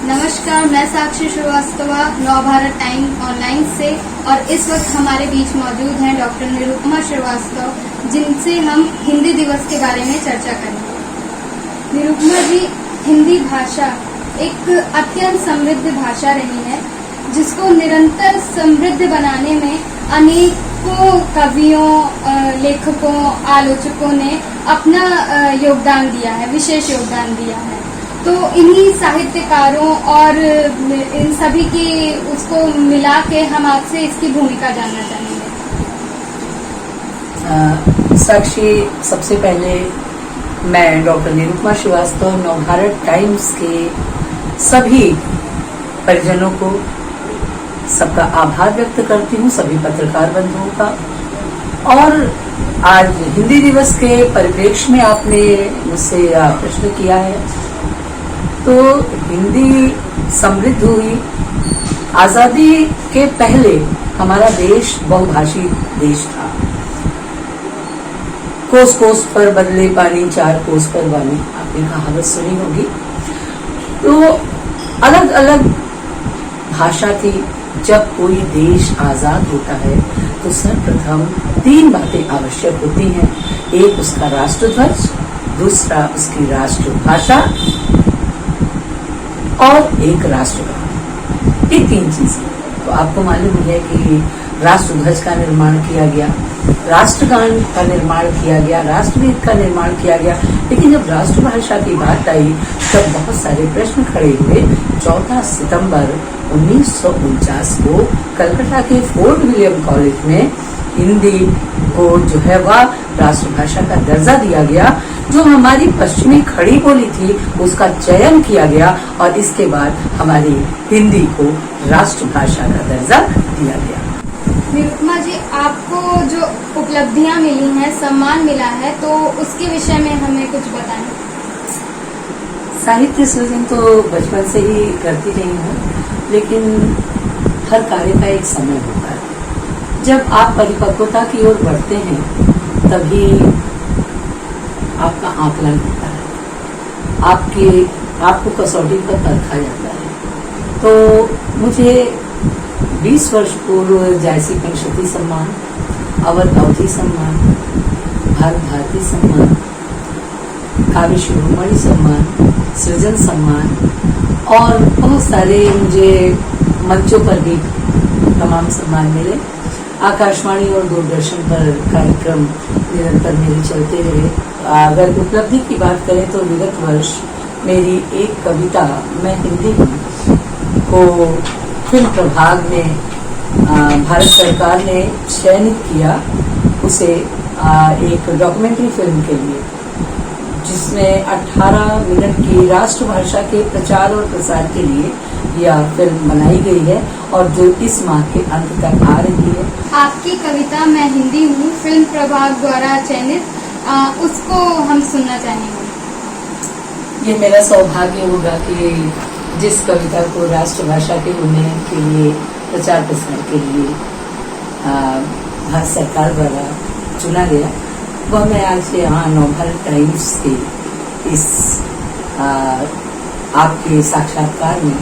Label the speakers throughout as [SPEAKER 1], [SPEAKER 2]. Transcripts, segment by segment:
[SPEAKER 1] नमस्कार, मैं साक्षी Srivastava Navbharat time online से और इस वक्त हमारे बीच मौजूद हैं डॉक्टर निरुपमा श्रीवास्तव, जिनसे हम हिंदी दिवस के बारे में चर्चा करेंगे। निरुपमा जी, हिंदी भाषा एक अत्यंत समृद्ध भाषा रही है, जिसको निरंतर समृद्ध बनाने में अनेकों कवियों, लेखकों, आलोचकों ने अपना योगदान दिया है, विशेष योगदान दिया है। तो इन्हीं साहित्यकारों और इन सभी की उसको मिला के हम आपसे इसकी भूमिका जानना चाहेंगे।
[SPEAKER 2] साक्षी, सबसे पहले मैं डॉक्टर निरुपमा श्रीवास्तव नवभारत टाइम्स के सभी परिजनों को सबका आभार व्यक्त करती हूँ, सभी पत्रकार बंधुओं का। और आज हिंदी दिवस के परिप्रेक्ष्य में आपने मुझसे प्रश्न किया है, तो हिंदी समृद्ध हुई। आजादी के पहले हमारा देश बहुभाषी देश था। कोस कोस पर बदले पानी, चार कोस पर वानी, आपने कहावत सुनी होगी। तो अलग अलग भाषा थी। जब कोई देश आजाद होता है तो सर्वप्रथम 3 बातें आवश्यक होती हैं। एक उसका राष्ट्रध्वज, दूसरा उसकी राष्ट्रभाषा और एक राष्ट्रगान। ये 3 चीजें। तो आपको मालूम है कि राष्ट्रध्वज का निर्माण किया गया, राष्ट्रगान का निर्माण किया गया, राष्ट्रगीत का निर्माण किया गया। लेकिन जब राष्ट्रभाषा की बात आई तब बहुत सारे प्रश्न खड़े हुए। 14 सितंबर 1949 को कलकत्ता के फोर्ट विलियम कॉलेज में हिंदी को जो है वह राष्ट्रभाषा का दर्जा दिया गया। जो हमारी पश्चिमी खड़ी बोली थी उसका चयन किया गया और इसके बाद हमारी हिंदी को राष्ट्रभाषा का दर्जा दिया गया।
[SPEAKER 1] निरुपमा जी, आपको जो उपलब्धियां मिली हैं, सम्मान मिला है, तो उसके विषय में हमें कुछ बताएं।
[SPEAKER 2] साहित्य सृजन तो बचपन से ही करती रही हूँ, लेकिन हर कार्य का एक समय होता है। जब आप परिपक्वता की ओर बढ़ते हैं तभी आपका आकलन होता है, आपको कसौटी पर परखा जाता है। तो मुझे 20 वर्ष पूर्व जयसी पंचवटी सम्मान, अवध अवधि सम्मान, भारत भारती सम्मान, काव्य शिरोमणि सम्मान, सृजन सम्मान और बहुत सारे मुझे मंचों पर भी तमाम सम्मान मिले। आकाशवाणी और दूरदर्शन पर कार्यक्रम निरंतर मेरे चलते रहे। अगर उपलब्धि की बात करें तो विगत वर्ष मेरी एक कविता मैं हिंदी हूँ को फिल्म प्रभाग में भारत सरकार ने चयनित किया, उसे एक डॉक्यूमेंट्री फिल्म के लिए, जिसमें 18 मिनट की राष्ट्रभाषा के प्रचार और प्रसार के लिए यह फिल्म बनाई गई है और जो इस माह के अंत तक आ रही है।
[SPEAKER 1] आपकी कविता मैं हिंदी हूँ फिल्म प्रभाग द्वारा चयनित, उसको हम सुनना चाहेंगे।
[SPEAKER 2] ये मेरा सौभाग्य होगा कि जिस कविता को राष्ट्रभाषा के उन्नयन के लिए, प्रचार प्रसार के लिए भारत सरकार द्वारा चुना गया, वह मैं आज यहाँ नवभारत टाइम्स के इस आपके साक्षात्कार में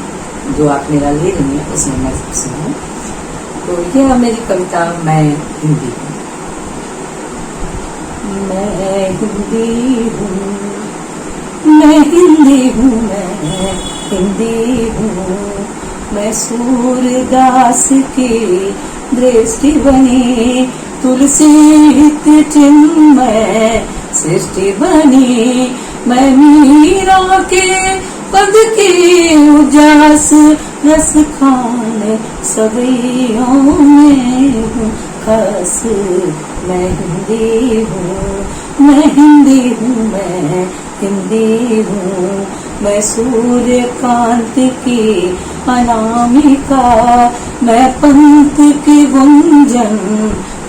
[SPEAKER 2] जो आप मेरा ले रही हैं उसमें मैं सुनाऊं। तो यह मेरी कविता मैं हिंदी हूँ। मैं हिंदी हूँ, मैं हिंदी हूँ, मैं हिंदी हूँ, मैं सूरदास की दृष्टि बनी, तुलसी हित चिन्मय सृष्टि बनी, मैं मीरा के पद की उजास, रस खाने सवियों में हूँ खास। मैं हिंदी हूँ, मैं हिंदी हूँ, मैं हिंदी हूँ, मैं सूर्यकांत की अनामिका, मैं पंत की गुंजन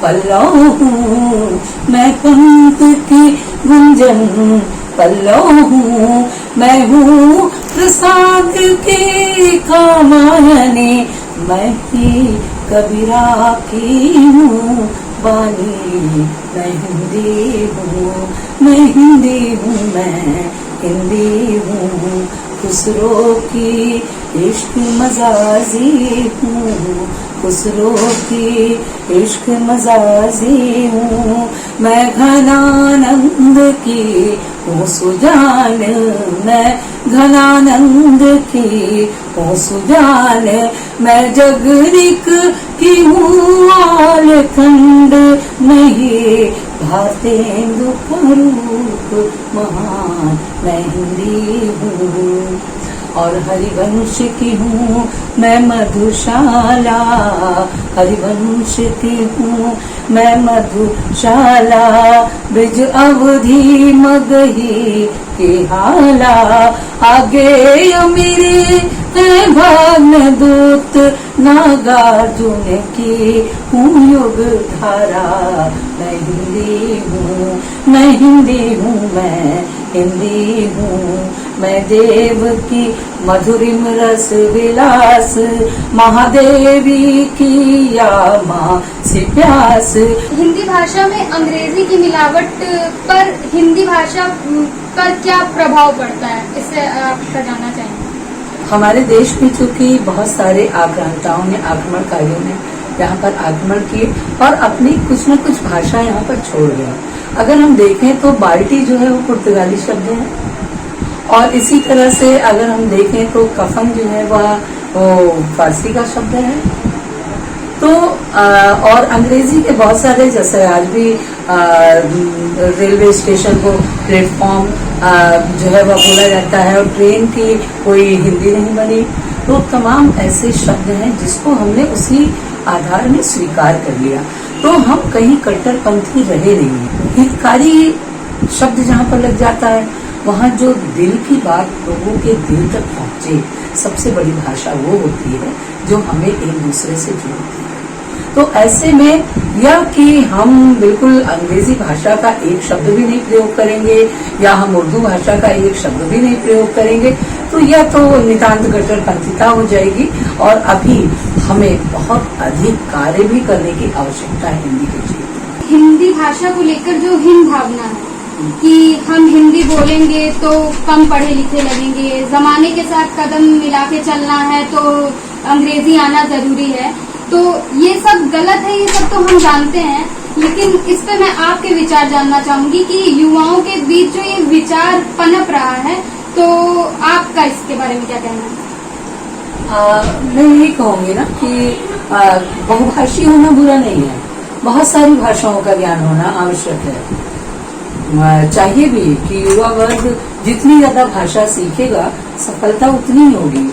[SPEAKER 2] पल्लव हूँ, मैं पंत की गुंजन पल्लव हूँ, मैं हूँ प्रसाद की कामायनी, मैं ही कबीरा की हूँ बानी। मैं हिंदी हूँ, मैं हिंदी हूँ, मैं हिंदी हूँ, खुसरो की इश्क मजाजी हूँ खुसरो की, इश्क मजाजी हूँ मैं घनानंद की हूँ सुजान, मैं घनानंद की हूँ सुजान, मैं जगरिक की हूँ आलखंड नहीं, भारतेंदु का रूप महान मैं हिंदी हूँ, और हरिवंश की हूँ मैं मधुशाला, हरिवंश की हूँ मैं मधुशाला, ब्रिज अवधि मगही की हाला, आगे मेरे है भाग्य दूत नागार्जुन की हूँ युग धारा, मैं हिंदी हूँ, मैं हिंदी हूँ, मैं हिंदी हूँ, मैं देव की मधुरिम रस विलास, महादेवी की या माँ से प्यास।
[SPEAKER 1] हिंदी भाषा में अंग्रेजी की मिलावट पर हिंदी भाषा पर क्या प्रभाव पड़ता है, इससे आप जानना चाहेंगे?
[SPEAKER 2] हमारे देश में चूंकि बहुत सारे आक्रांताओं ने, आक्रमणकारियों ने यहाँ पर आक्रमण किए और अपनी कुछ न कुछ भाषा यहाँ पर छोड़ गया। अगर हम देखें तो बाल्टी जो है वो पुर्तगाली शब्द है, और इसी तरह से अगर हम देखें तो कफन जो है वह फारसी का शब्द है। तो और अंग्रेजी के बहुत सारे, जैसे आज भी रेलवे स्टेशन को प्लेटफॉर्म जो है वह बोला जाता है, और ट्रेन की कोई हिंदी नहीं बनी, तो तमाम ऐसे शब्द हैं जिसको हमने उसी आधार में स्वीकार कर लिया। तो हम कहीं कट्टरपंथी रहे नहीं। हितकारी शब्द जहाँ पर लग जाता है वहाँ जो दिल की बात लोगों के दिल तक पहुँचे, सबसे बड़ी भाषा वो होती है जो हमें एक दूसरे से जोड़ती है। तो ऐसे में यह कि हम बिल्कुल अंग्रेजी भाषा का एक शब्द भी नहीं प्रयोग करेंगे या हम उर्दू भाषा का एक शब्द भी नहीं प्रयोग करेंगे, तो यह तो नितांत कट्टरपंथीता हो जाएगी। और अभी हमें बहुत अधिक कार्य भी करने की आवश्यकता है हिंदी के क्षेत्र।
[SPEAKER 1] हिंदी भाषा को लेकर जो हिंद भावना है कि हम हिंदी बोलेंगे तो कम पढ़े लिखे लगेंगे, जमाने के साथ कदम मिला के चलना है तो अंग्रेजी आना जरूरी है, तो ये सब गलत है। ये सब तो हम जानते हैं, लेकिन इस पे मैं आपके विचार जानना चाहूंगी कि युवाओं के बीच जो ये विचार पनप रहा है, तो आपका इसके बारे में क्या कहना है?
[SPEAKER 2] मैं यही कहूंगी ना कि बहुभाषी होना बुरा नहीं है, बहुत सारी भाषाओं का ज्ञान होना आवश्यक है। चाहिए भी कि युवा वर्ग जितनी ज्यादा भाषा सीखेगा सफलता उतनी ही होगी,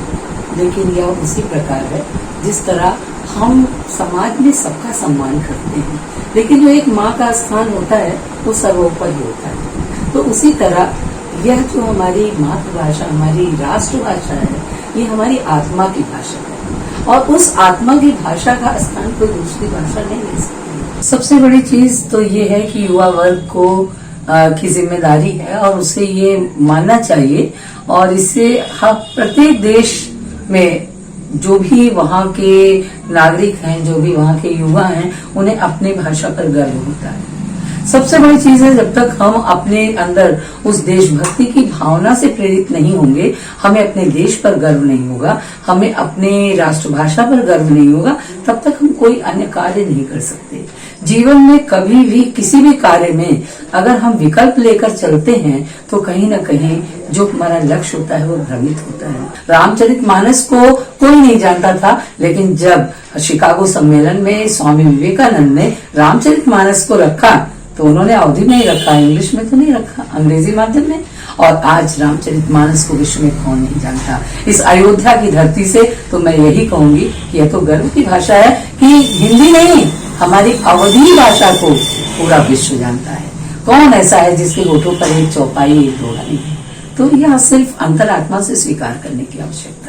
[SPEAKER 2] लेकिन यह उसी प्रकार है जिस तरह हम समाज में सबका सम्मान करते हैं, लेकिन जो एक माँ का स्थान होता है वो सर्वोपरि होता है। तो उसी तरह यह जो हमारी मातृभाषा, हमारी राष्ट्रभाषा है, ये हमारी आत्मा की भाषा है, और उस आत्मा की भाषा का स्थान कोई दूसरी भाषा नहीं ले सकती। सबसे बड़ी चीज तो ये है कि युवा वर्ग को की जिम्मेदारी है और उसे ये मानना चाहिए, और इससे प्रत्येक देश में जो भी वहाँ के नागरिक हैं, जो भी वहाँ के युवा हैं, उन्हें अपनी भाषा पर गर्व होता है। सबसे बड़ी चीज है, जब तक हम अपने अंदर उस देशभक्ति की भावना से प्रेरित नहीं होंगे, हमें अपने देश पर गर्व नहीं होगा, हमें अपने राष्ट्रभाषा पर गर्व नहीं होगा, तब तक हम कोई अन्य कार्य नहीं कर सकते। जीवन में कभी भी किसी भी कार्य में अगर हम विकल्प लेकर चलते हैं तो कहीं न कहीं जो हमारा लक्ष्य होता है वो भ्रमित होता है। रामचरितमानस को कोई नहीं जानता था, लेकिन जब शिकागो सम्मेलन में स्वामी विवेकानंद ने रामचरितमानस को रखा तो उन्होंने अवधि में ही रखा, इंग्लिश में तो नहीं रखा, अंग्रेजी माध्यम में। और आज रामचरितमानस को विश्व में कौन नहीं जानता। इस अयोध्या की धरती से तो मैं यही कहूंगी कि यह तो गर्व की भाषा है कि हिंदी नहीं, हमारी अवधी भाषा को पूरा विश्व जानता है। कौन ऐसा है जिसके होठों पर एक चौपाई, एक दोहा नहीं है? तो यह सिर्फ अंतरात्मा से स्वीकार करने की आवश्यकता है।